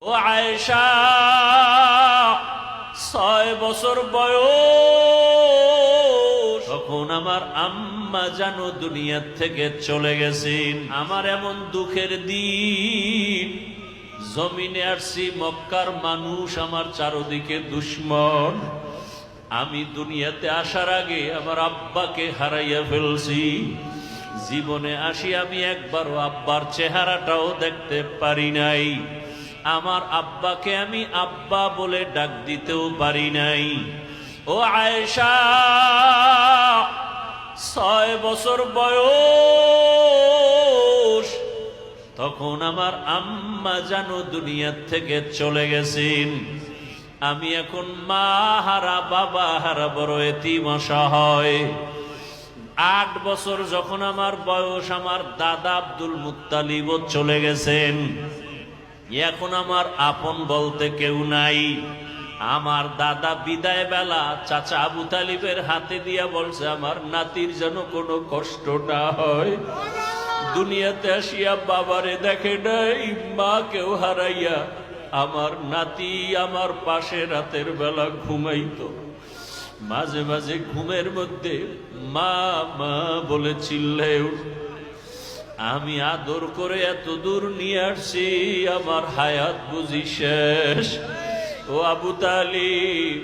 ও আয়েশা 6 বছর বয়স তখন আমার আম্মা জানো দুনিয়া থেকে চলে গেছেন। আমার এমন দুঃখের দিন, জমিনে আসছি, মক্কার মানুষ আমার চারদিকে দুশ্মন। আমি দুনিয়াতে আসার আগে আমার আব্বাকে হারাইয়া ফেলছি। জীবনে আসি আমি একবারও আব্বার চেহারাটাও দেখতে পারি নাই। আমার আব্বাকে আমি আব্বা বলে ডাক দিতেও পারি নাই। ও আয়েশা 6 বছর বয়স তখন আমার আম্মা জানো দুনিয়া থেকে চলে গেছেন। আমি এখন মা হারা বাবা হারা বড় এতিম অসহায়। 8 বছর যখন আমার বয়স, আমার দাদা আব্দুল মুত্তালিবও চলে গেছেন। এখন আমার আপন বলতে কেউ নাই। আমার দাদা বিদায় বেলা চাচা আবু তালিবের হাতে দিয়া বলছে, আমার নাতির যেন কোনো কষ্ট না হয়। দুনিয়াতে আসিয়া বাবারে দেখে নাই, মা কেউ হারাইয়া আমার নাতি আমার পাশে রাতের বেলা ঘুমাইতো। মাঝে মাঝে ঘুমের মধ্যে মা মা বলে চিল্লায় উঠত। আমি আদর করে এত দূর নিয়ে আসছি, আমার হায়াত বুঝি শেষ। ও আবু তালিব,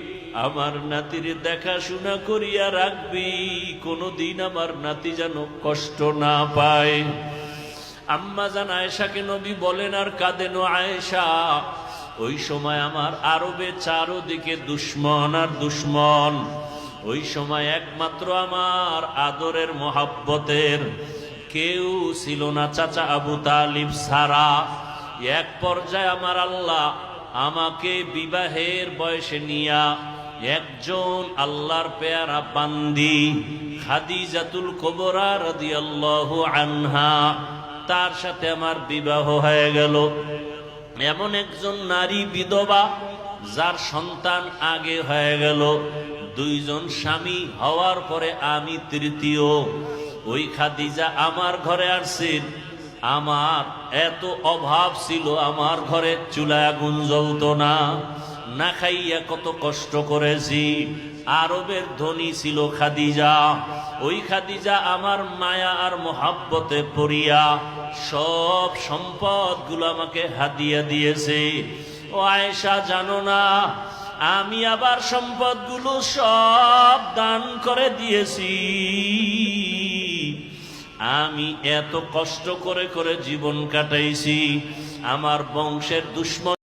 আমার নাতির দেখাশোনা করিয়া রাখবি, কোনদিন আমার নাতি যেন কষ্ট না পায়। আম্মা জান আয়েশাকে নবী বলেন আর কাঁদেন, আয়েশা ওই সময় আমার আরবে চারদিকে দুশ্মন আর দুশ্মন। ওই সময় একমাত্র আমার আদরের মোহাব্বতের কেউ ছিল না চাচা আবু তালিব ছাড়া। এক পর্যায়ে আমার আল্লাহ আমাকে বিবাহের বয়সে নিয়া একজন আল্লাহর পেয়ারা বান্দি খাদিজাতুল কুবরা রাদিয়াল্লাহু আনহা, তার সাথে আমার বিবাহ হয়ে গেল। এমন একজন নারী বিধবা যার সন্তান আগে হয়ে গেল। 2 জন স্বামী হওয়ার পরে আমি তৃতীয়। ওই খাদিজা আমার ঘরে আসছেন। আমার এত অভাব ছিল, আমার ঘরে চুলায় আগুন জ্বলতো না, না খাইয়া কত কষ্ট করেছি। আরবের ধনী ছিল খাদিজা। ওই খাদিজা আমার মায়া আর মোহাব্বতে পড়িয়া সব সম্পদগুলো আমাকে হাদিয়া দিয়েছে। ও আয়েশা জানো না, আমি আবার সম্পদগুলো সব দান করে দিয়েছি। আমি এত কষ্ট করে করে জীবন কাটাইছি। আমার বংশের দুশ্মন